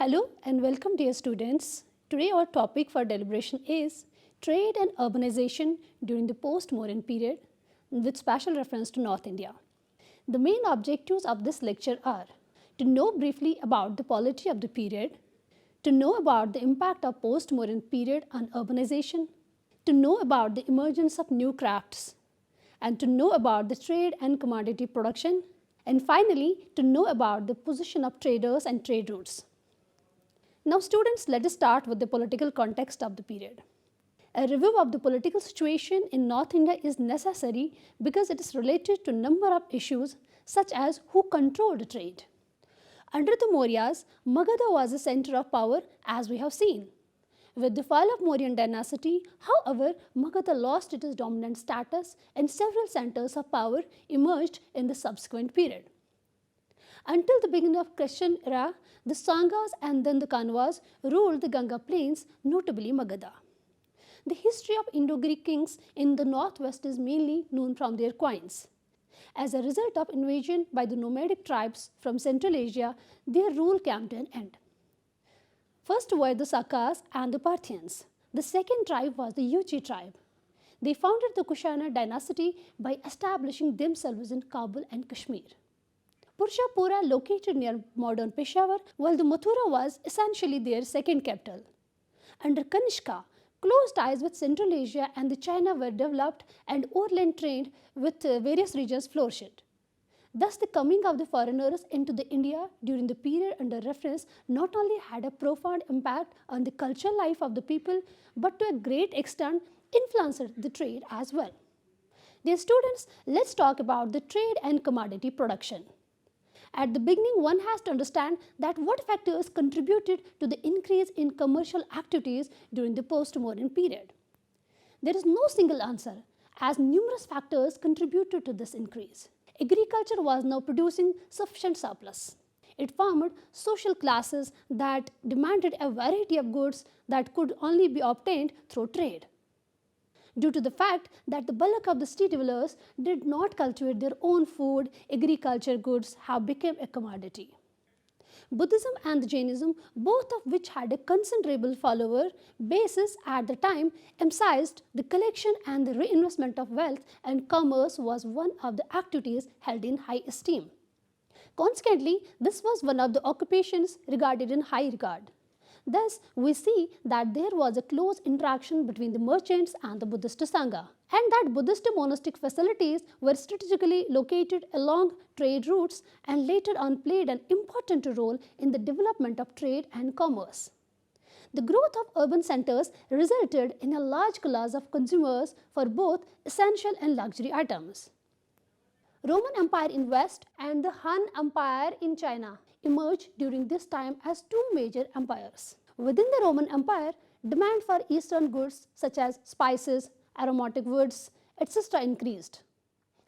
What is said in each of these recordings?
Hello and welcome dear students. Today our topic for deliberation is trade and urbanization during the post-modern period with special reference to North India. The main objectives of this lecture are to know briefly about the polity of the period, to know about the impact of post-modern period on urbanization, to know about the emergence of new crafts, and to know about the trade and commodity production, and finally to know about the position of traders and trade routes. Now students, let us start with the political context of the period. A review of the political situation in North India is necessary because it is related to a number of issues such as who controlled trade. Under the Mauryas, Magadha was the center of power as we have seen. With the fall of Mauryan dynasty, however, Magadha lost its dominant status and several centers of power emerged in the subsequent period. Until the beginning of Christian era, the Sangas and then the Kanwas ruled the Ganga plains, notably Magadha. The history of Indo-Greek kings in the northwest is mainly known from their coins. As a result of invasion by the nomadic tribes from Central Asia, their rule came to an end. First were the Sakas and the Parthians. The second tribe was the Yuchi tribe. They founded the Kushana dynasty by establishing themselves in Kabul and Kashmir. Purshapura, located near modern Peshawar, while the Mathura was essentially their second capital. Under Kanishka, close ties with Central Asia and the China were developed and overland trade with various regions flourished. Thus, the coming of the foreigners into the India during the period under reference not only had a profound impact on the cultural life of the people, but to a great extent influenced the trade as well. Dear students, let's talk about the trade and commodity production. At the beginning, one has to understand that what factors contributed to the increase in commercial activities during the post-modern period. There is no single answer, as numerous factors contributed to this increase. Agriculture was now producing sufficient surplus. It formed social classes that demanded a variety of goods that could only be obtained through trade. Due to the fact that the bulk of the city dwellers did not cultivate their own food, agriculture goods have become a commodity. Buddhism and Jainism, both of which had a considerable follower basis at the time, emphasized the collection and the reinvestment of wealth, and commerce was one of the activities held in high esteem. Consequently, this was one of the occupations regarded in high regard. Thus, we see that there was a close interaction between the merchants and the Buddhist Sangha, and that Buddhist monastic facilities were strategically located along trade routes and later on played an important role in the development of trade and commerce. The growth of urban centers resulted in a large class of consumers for both essential and luxury items. Roman Empire in West and the Han Empire in China emerged during this time as two major empires. Within the Roman Empire, demand for Eastern goods such as spices, aromatic woods, etc. increased.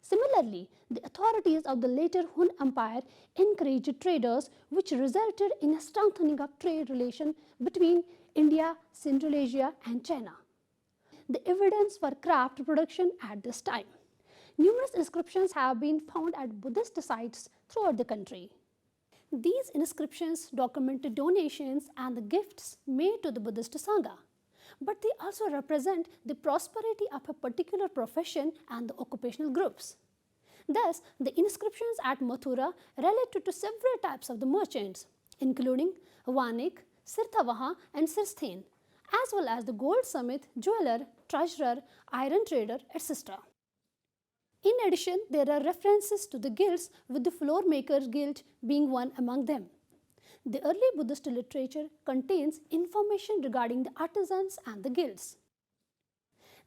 Similarly, the authorities of the later Hun Empire encouraged traders, which resulted in a strengthening of trade relations between India, Central Asia and China. The evidence for craft production at this time. Numerous inscriptions have been found at Buddhist sites throughout the country. These inscriptions documented donations and the gifts made to the Buddhist Sangha, but they also represent the prosperity of a particular profession and the occupational groups. Thus, the inscriptions at Mathura related to several types of the merchants, including Vanik, Sirthavaha and Sirsthen, as well as the goldsmith, jeweler, treasurer, iron trader, etc. In addition, there are references to the guilds, with the floor makers guild being one among them. The early Buddhist literature contains information regarding the artisans and the guilds.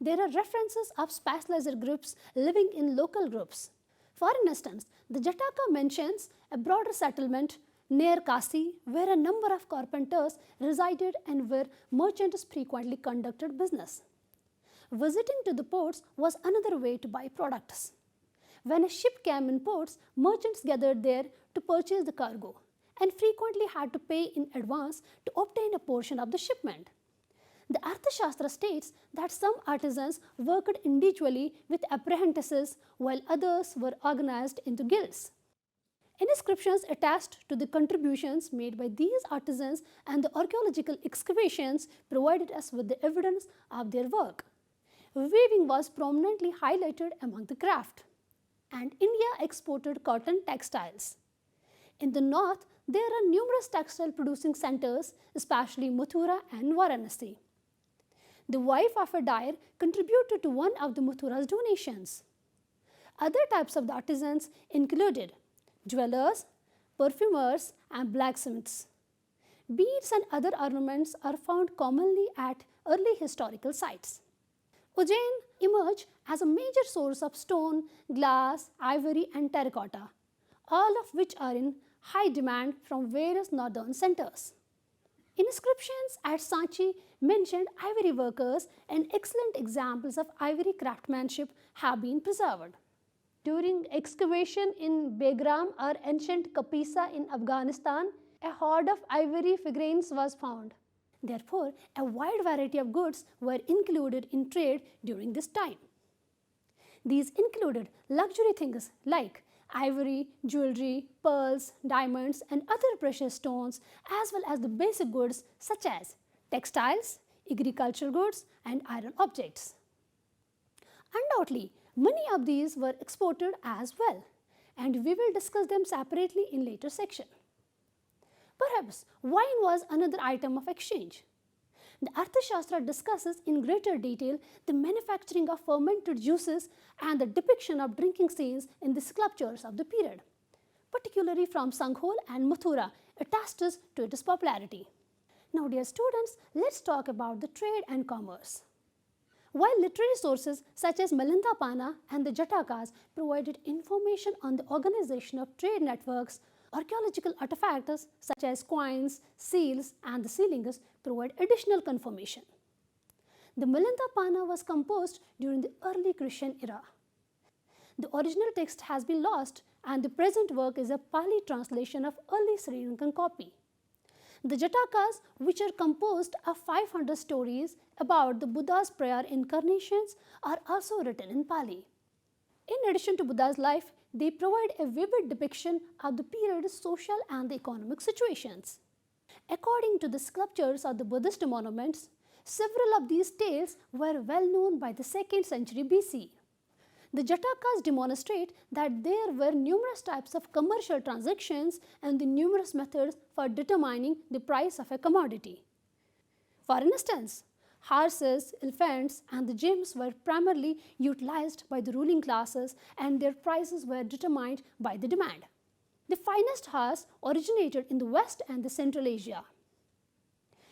There are references of specialized groups living in local groups. For instance, the Jataka mentions a broader settlement near Kasi where a number of carpenters resided and where merchants frequently conducted business. Visiting to the ports was another way to buy products. When a ship came in ports, merchants gathered there to purchase the cargo and frequently had to pay in advance to obtain a portion of the shipment. The Arthashastra states that some artisans worked individually with apprentices while others were organized into guilds. Inscriptions attest to the contributions made by these artisans, and the archaeological excavations provided us with the evidence of their work. Weaving was prominently highlighted among the craft, and India exported cotton textiles. In the north, there are numerous textile producing centers, especially Mathura and Varanasi. The wife of a dyer contributed to one of the Mathura's donations. Other types of the artisans included jewelers, perfumers, and blacksmiths. Beads and other ornaments are found commonly at early historical sites. Ujjain emerged as a major source of stone, glass, ivory, and terracotta, all of which are in high demand from various northern centers. Inscriptions at Sanchi mentioned ivory workers, and excellent examples of ivory craftsmanship have been preserved. During excavation in Begram or ancient Kapisa in Afghanistan, a hoard of ivory figurines was found. Therefore, a wide variety of goods were included in trade during this time. These included luxury things like ivory, jewelry, pearls, diamonds, and other precious stones, as well as the basic goods such as textiles, agricultural goods, and iron objects. Undoubtedly, many of these were exported as well, and we will discuss them separately in later section. Perhaps wine was another item of exchange. The Arthashastra discusses in greater detail the manufacturing of fermented juices and the depiction of drinking scenes in the sculptures of the period, particularly from Sanghol and Mathura, attests to its popularity. Now, dear students, let's talk about the trade and commerce. While literary sources such as Malindapana and the Jatakas provided information on the organization of trade networks, archaeological artifacts such as coins, seals, and the sealings provide additional confirmation. The Malindapana was composed during the early Christian era. The original text has been lost, and the present work is a Pali translation of early Sri Lankan copy. The Jatakas, which are composed of 500 stories about the Buddha's prior incarnations, are also written in Pali. In addition to Buddha's life, they provide a vivid depiction of the period's social and the economic situations. According to the sculptures of the Buddhist monuments, several of these tales were well known by the 2nd century BC. The Jatakas demonstrate that there were numerous types of commercial transactions and the numerous methods for determining the price of a commodity. For instance, horses, elephants, and the gems were primarily utilized by the ruling classes, and their prices were determined by the demand. The finest horse originated in the West and the Central Asia.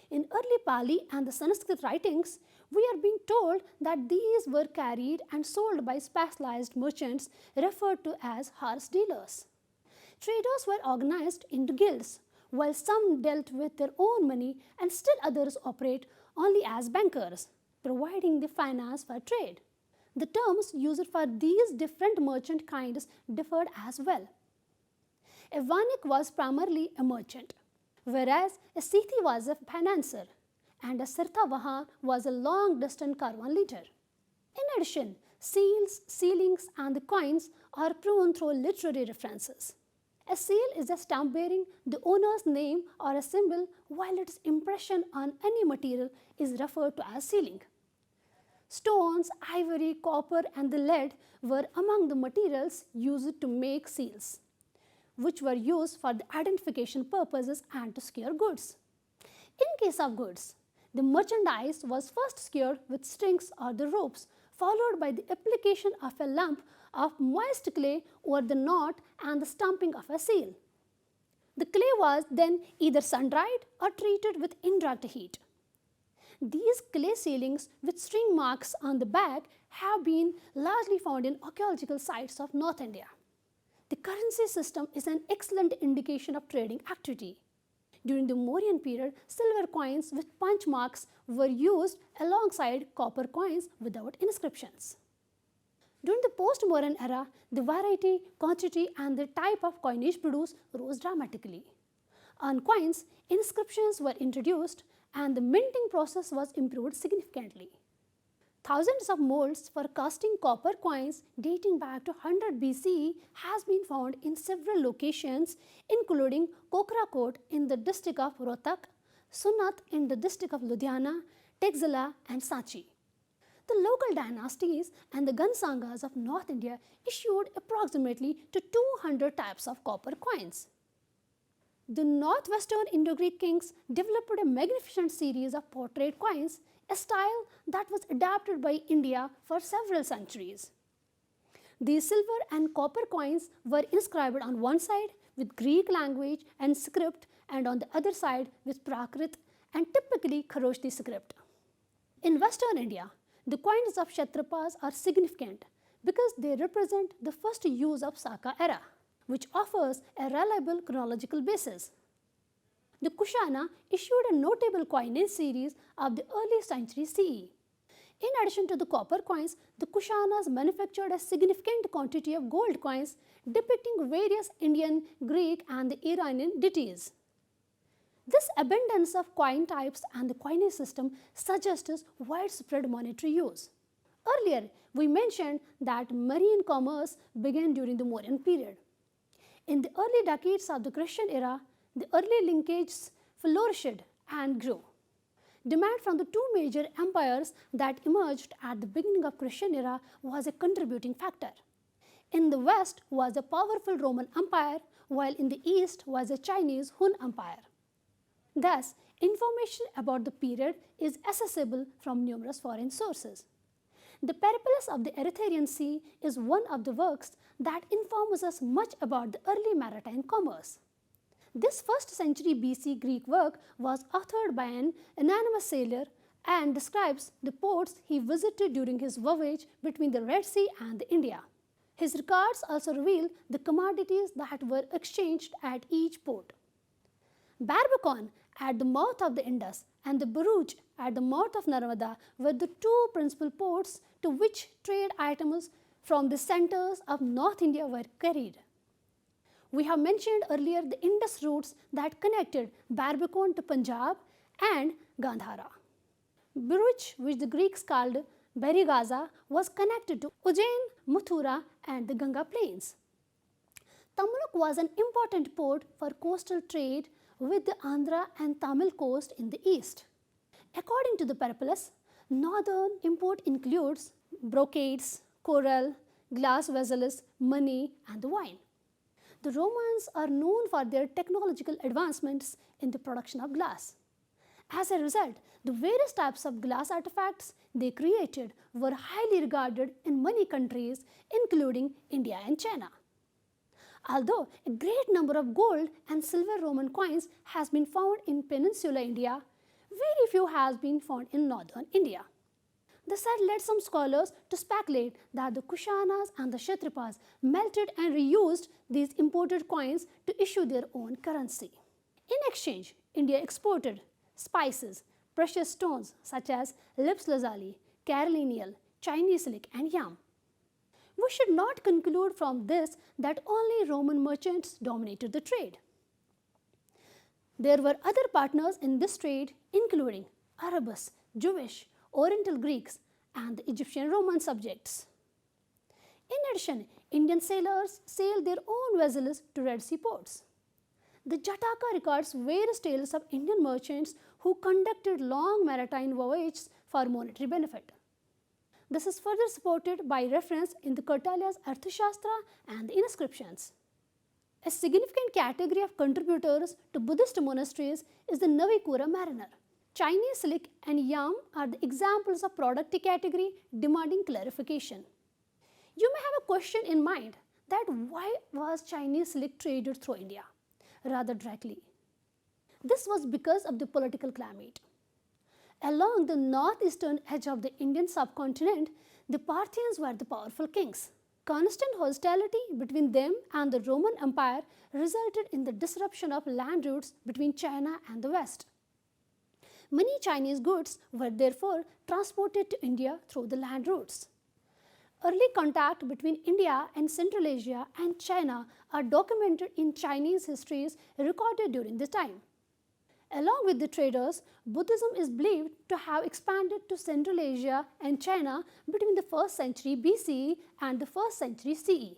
In early Pali and the Sanskrit writings, we are being told that these were carried and sold by specialized merchants referred to as horse dealers. Traders were organized into guilds, while some dealt with their own money and still others operate only as bankers, providing the finance for trade. The terms used for these different merchant kinds differed as well. A Vanik was primarily a merchant, whereas a Sithi was a financier, and a Sirthavahan was a long-distance caravan leader. In addition, seals, sealings, and the coins are proven through literary references. A seal is a stamp bearing the owner's name or a symbol, while its impression on any material is referred to as sealing. Stones, ivory, copper, and the lead were among the materials used to make seals, which were used for the identification purposes and to secure goods. In case of goods, the merchandise was first secured with strings or the ropes, followed by the application of a lump of moist clay over the knot and the stamping of a seal. The clay was then either sun-dried or treated with indirect heat. These clay sealings with string marks on the back have been largely found in archaeological sites of North India. The currency system is an excellent indication of trading activity. During the Mauryan period, silver coins with punch marks were used alongside copper coins without inscriptions. During the post-Mauryan era, the variety, quantity, and the type of coinage produced rose dramatically. On coins, inscriptions were introduced and the minting process was improved significantly. Thousands of molds for casting copper coins dating back to 100 BC has been found in several locations, including Kokrakot in the district of Rohtak, Sunat in the district of Ludhiana, Texila and Sanchi. The local dynasties and the Gansangas of North India issued approximately to 200 types of copper coins. The northwestern Indo-Greek kings developed a magnificent series of portrait coins, a style that was adapted by India for several centuries. These silver and copper coins were inscribed on one side with Greek language and script and on the other side with Prakrit and typically Kharoshthi script. In Western India, the coins of Kshatrapas are significant because they represent the first use of Saka era, which offers a reliable chronological basis. The Kushana issued a notable coinage series of the early century CE. In addition to the copper coins, the Kushanas manufactured a significant quantity of gold coins depicting various Indian, Greek and the Iranian deities. This abundance of coin types and the coinage system suggests widespread monetary use. Earlier, we mentioned that marine commerce began during the Mauryan period. In the early decades of the Christian era, the early linkages flourished and grew. Demand from the two major empires that emerged at the beginning of Christian era was a contributing factor. In the west was a powerful Roman Empire, while in the east was a Chinese Hun Empire. Thus, information about the period is accessible from numerous foreign sources. The Periplus of the Erythraean Sea is one of the works that informs us much about the early maritime commerce. This 1st century BC Greek work was authored by an anonymous sailor and describes the ports he visited during his voyage between the Red Sea and India. His records also reveal the commodities that were exchanged at each port. Barbican at the mouth of the Indus and the Bharuch at the mouth of Narmada were the two principal ports to which trade items from the centers of North India were carried. We have mentioned earlier the Indus routes that connected Barbican to Punjab and Gandhara. Bharuch, which the Greeks called Barigaza, was connected to Ujjain, Mathura and the Ganga plains. Tamluk was an important port for coastal trade with the Andhra and Tamil coast in the east. According to the Periplus, northern import includes brocades, coral, glass vessels, money and wine. The Romans are known for their technological advancements in the production of glass. As a result, the various types of glass artifacts they created were highly regarded in many countries, including India and China. Although a great number of gold and silver Roman coins has been found in peninsular India, very few has been found in northern India. This had led some scholars to speculate that the Kushanas and the Kshatrapas melted and reused these imported coins to issue their own currency. In exchange, India exported spices, precious stones such as lips lazuli, carolinial, Chinese silk and yam. We should not conclude from this that only Roman merchants dominated the trade. There were other partners in this trade, including Arabs, Jewish, Oriental Greeks and the Egyptian Roman subjects. In addition, Indian sailors sailed their own vessels to Red Sea ports. The Jataka records various tales of Indian merchants who conducted long maritime voyages for monetary benefit. This is further supported by reference in the Kautilya's Arthashastra and the inscriptions. A significant category of contributors to Buddhist monasteries is the Navikura mariner. Chinese silk and yam are the examples of product category demanding clarification. You may have a question in mind that why was Chinese silk traded through India rather directly? This was because of the political climate. Along the northeastern edge of the Indian subcontinent, the Parthians were the powerful kings. Constant hostility between them and the Roman Empire resulted in the disruption of land routes between China and the West. Many Chinese goods were therefore transported to India through the land routes. Early contact between India and Central Asia and China are documented in Chinese histories recorded during this time. Along with the traders, Buddhism is believed to have expanded to Central Asia and China between the 1st century BCE and the 1st century CE.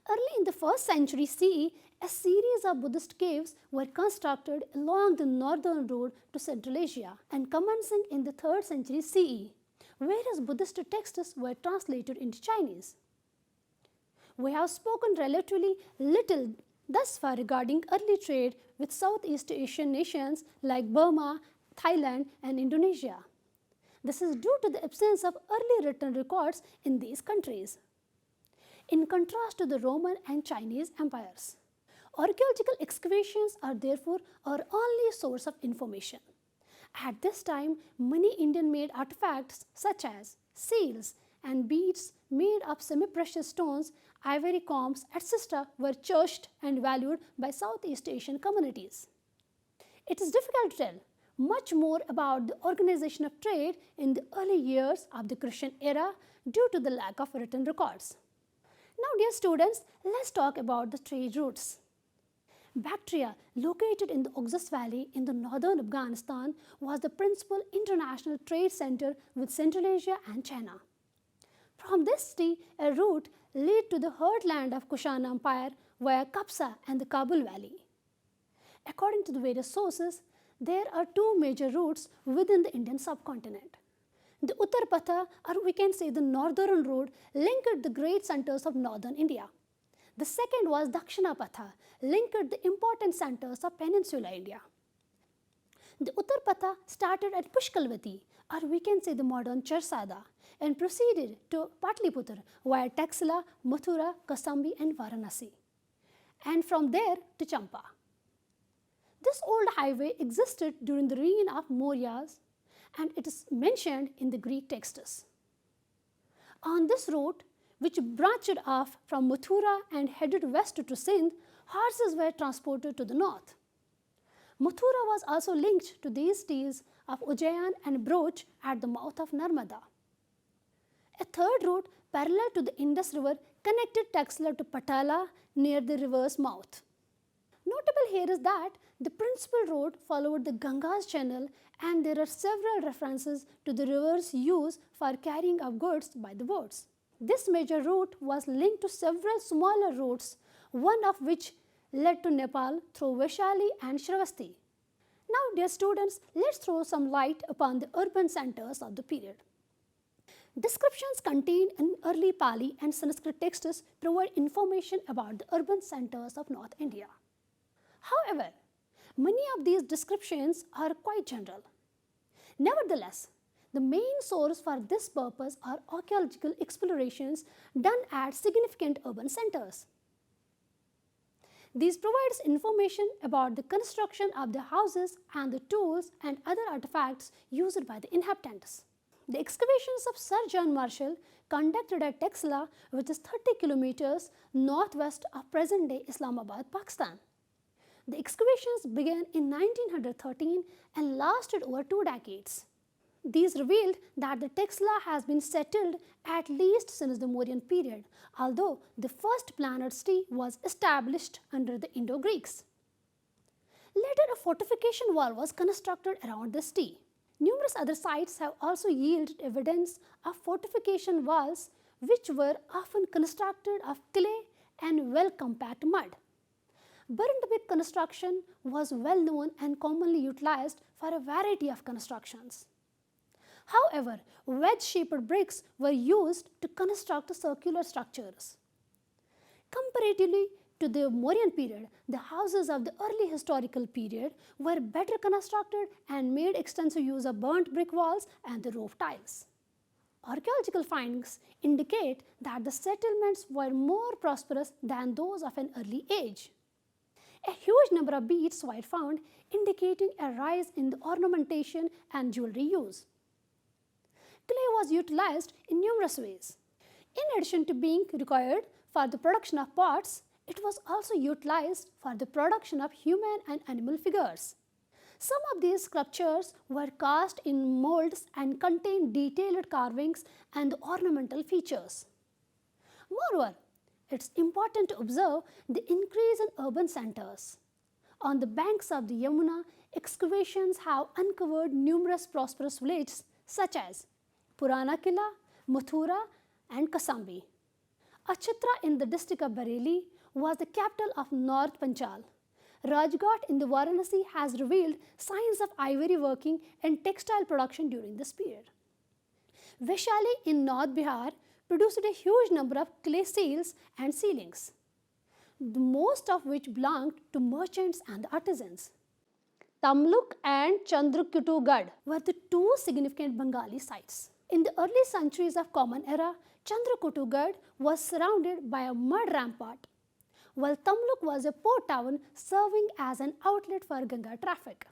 Early in the 1st century CE, a series of Buddhist caves were constructed along the northern road to Central Asia and commencing in the 3rd century CE, whereas Buddhist texts were translated into Chinese. We have spoken relatively little thus far regarding early trade with Southeast Asian nations like Burma, Thailand, and Indonesia. This is due to the absence of early written records in these countries. In contrast to the Roman and Chinese empires, archaeological excavations are therefore our only source of information. At this time, many Indian-made artifacts such as seals and beads made of semi-precious stones, ivory combs, etc. were cherished and valued by Southeast Asian communities. It is difficult to tell much more about the organization of trade in the early years of the Christian era due to the lack of written records. Now, dear students, let's talk about the trade routes. Bactria, located in the Oxus Valley in the northern Afghanistan, was the principal international trade center with Central Asia and China. From this city, a route led to the heartland of Kushan Empire via Kapsa and the Kabul Valley. According to the various sources, there are two major routes within the Indian subcontinent. The Uttar Patha, or we can say the northern road, linked the great centers of northern India. The second was Dakshina Patha, linked the important centers of peninsular India. The Uttar Patha started at Pushkalvati, or we can say the modern Charsada, and proceeded to Patliputra via Taxila, Mathura, Kasambi, and Varanasi, and from there to Champa. This old highway existed during the reign of Mauryas, and it is mentioned in the Greek texts. On this route, which branched off from Mathura and headed west to Sindh, horses were transported to the north. Mathura was also linked to these cities of Ujjain and Broch at the mouth of Narmada. A third route parallel to the Indus River connected Taxila to Patala near the river's mouth. Notable here is that the principal road followed the Ganga's channel, and there are several references to the river's use for carrying of goods by the boats. This major route was linked to several smaller routes, one of which led to Nepal through Vaishali and Shravasti. Now, dear students, let's throw some light upon the urban centers of the period. Descriptions contained in early Pali and Sanskrit texts provide information about the urban centers of North India. However, many of these descriptions are quite general. Nevertheless, the main source for this purpose are archaeological explorations done at significant urban centers. These provides information about the construction of the houses and the tools and other artifacts used by the inhabitants. The excavations of Sir John Marshall conducted at Taxila, which is 30 kilometers northwest of present-day Islamabad, Pakistan. The excavations began in 1913 and lasted over 2 decades. These revealed that the Taxila has been settled at least since the Mauryan period, although the first planned city was established under the Indo-Greeks. Later, a fortification wall was constructed around the city. Numerous other sites have also yielded evidence of fortification walls, which were often constructed of clay and well-compact mud. Burnt brick construction was well known and commonly utilized for a variety of constructions. However, wedge-shaped bricks were used to construct circular structures. Comparatively to the Mauryan period, the houses of the early historical period were better constructed and made extensive use of burnt brick walls and the roof tiles. Archaeological findings indicate that the settlements were more prosperous than those of an early age. A huge number of beads were found, indicating a rise in the ornamentation and jewelry use. Clay was utilized in numerous ways. In addition to being required for the production of pots, it was also utilized for the production of human and animal figures. Some of these sculptures were cast in molds and contained detailed carvings and ornamental features. Moreover, it's important to observe the increase in urban centers. On the banks of the Yamuna, excavations have uncovered numerous prosperous villages such as Purana Killa, Mathura, and Kasambi. Achitra in the district of Bareilly was the capital of North Panchal. Rajghat in the Varanasi has revealed signs of ivory working and textile production during this period. Vaishali in North Bihar produced a huge number of clay seals and ceilings, the most of which belonged to merchants and artisans. Tamluk and Chandrakutugarh were the two significant Bengali sites. In the early centuries of Common Era, Chandrakutugarh was surrounded by a mud rampart, while Tamluk was a port town serving as an outlet for Ganga traffic.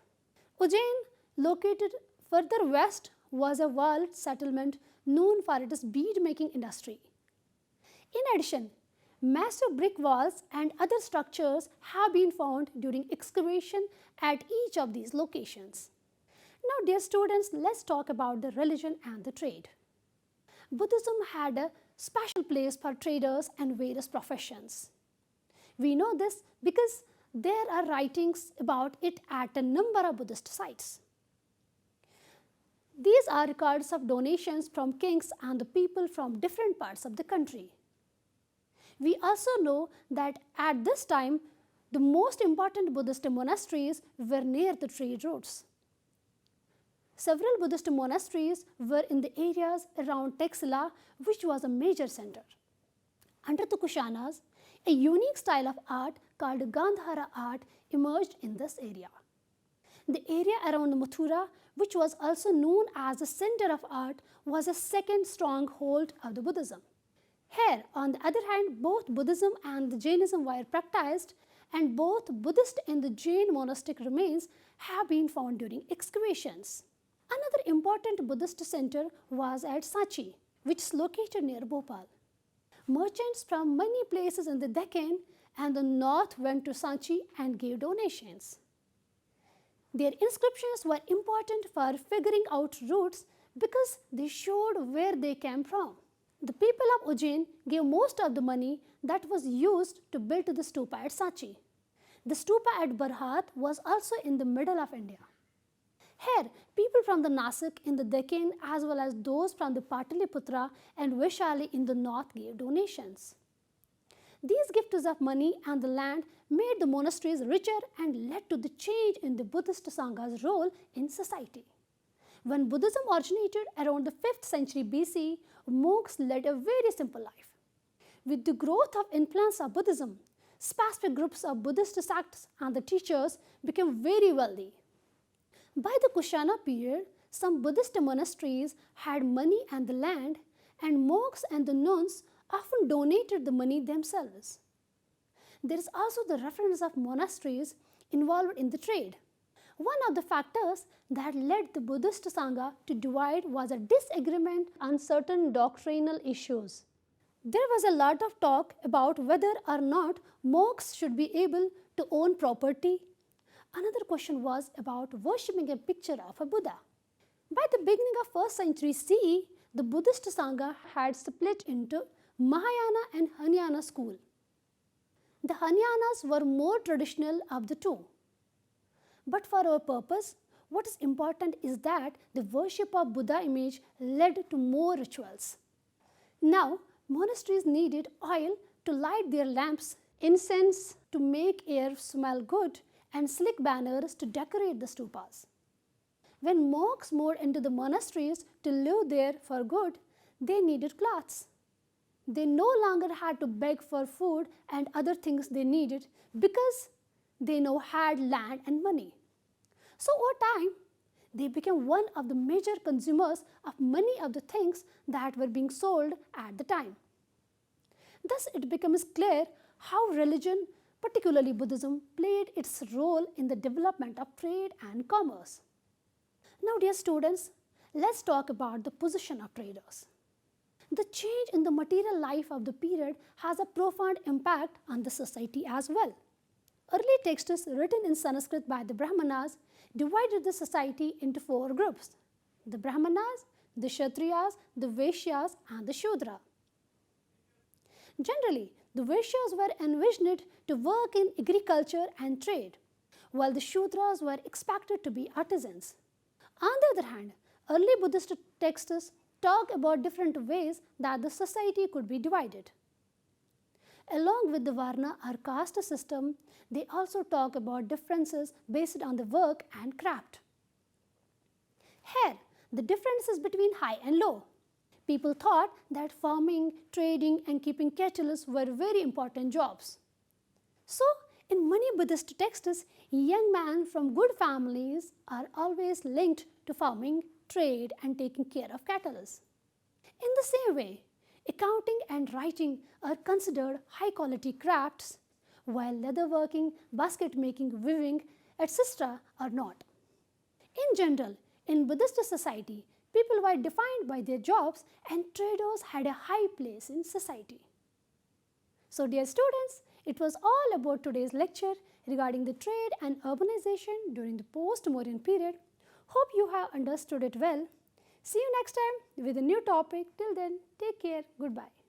Ujjain, located further west, was a walled settlement known for its bead-making industry. In addition, massive brick walls and other structures have been found during excavation at each of these locations. Now, dear students, let's talk about the religion and the trade. Buddhism had a special place for traders and various professions. We know this because there are writings about it at a number of Buddhist sites. These are records of donations from kings and the people from different parts of the country. We also know that at this time, the most important Buddhist monasteries were near the trade routes. Several Buddhist monasteries were in the areas around Taxila, which was a major center. Under the Kushanas, a unique style of art called Gandhara art emerged in this area. The area around Mathura, which was also known as the center of art, was a second stronghold of the Buddhism. Here, on the other hand, both Buddhism and the Jainism were practiced, and both Buddhist and the Jain monastic remains have been found during excavations. Another important Buddhist center was at Sanchi, which is located near Bhopal. Merchants from many places in the Deccan and the north went to Sanchi and gave donations. Their inscriptions were important for figuring out routes because they showed where they came from. The people of Ujjain gave most of the money that was used to build the stupa at Sanchi. The stupa at Barhat was also in the middle of India. Here, people from the Nasik in the Deccan as well as those from the Pataliputra and Vaishali in the north gave donations. These gifts of money and the land made the monasteries richer and led to the change in the Buddhist Sangha's role in society. When Buddhism originated around the 5th century BC, monks led a very simple life. With the growth of influence of Buddhism, specific groups of Buddhist sects and the teachers became very wealthy. By the Kushana period, some Buddhist monasteries had money and the land, and monks and the nuns often donated the money themselves. There is also the reference of monasteries involved in the trade. One of the factors that led the Buddhist Sangha to divide was a disagreement on certain doctrinal issues. There was a lot of talk about whether or not monks should be able to own property. Another question was about worshipping a picture of a Buddha. By the beginning of 1st century CE, the Buddhist Sangha had split into Mahayana and Hinayana school. The Hinayanas were more traditional of the two. But for our purpose, what is important is that the worship of Buddha image led to more rituals. Now, monasteries needed oil to light their lamps, incense to make air smell good, and slick banners to decorate the stupas. When monks moved into the monasteries to live there for good, they needed clothes. They no longer had to beg for food and other things they needed because they now had land and money. So over time, they became one of the major consumers of many of the things that were being sold at the time. Thus, it becomes clear how religion, particularly Buddhism, played its role in the development of trade and commerce. Now, dear students, let's talk about the position of traders. The change in the material life of the period has a profound impact on the society as well. Early texts written in Sanskrit by the Brahmanas divided the society into 4 groups: the Brahmanas, the Kshatriyas, the Vaishyas, and the Shudra. Generally, the Vaishyas were envisioned to work in agriculture and trade, while the Shudras were expected to be artisans. On the other hand, early Buddhist texts talk about different ways that the society could be divided. Along with the Varna or caste system, they also talk about differences based on the work and craft. Here, the differences between high and low. People thought that farming, trading and keeping cattle were very important jobs. So, in many Buddhist texts, young men from good families are always linked to farming, trade and taking care of cattle. In the same way, accounting and writing are considered high-quality crafts, while leatherworking, basket making, weaving, etc. are not. In general, in Buddhist society, people were defined by their jobs and traders had a high place in society. So dear students, it was all about today's lecture regarding the trade and urbanization during the post-Mauryan period. Hope you have understood it well. See you next time with a new topic. Till then, take care. Goodbye.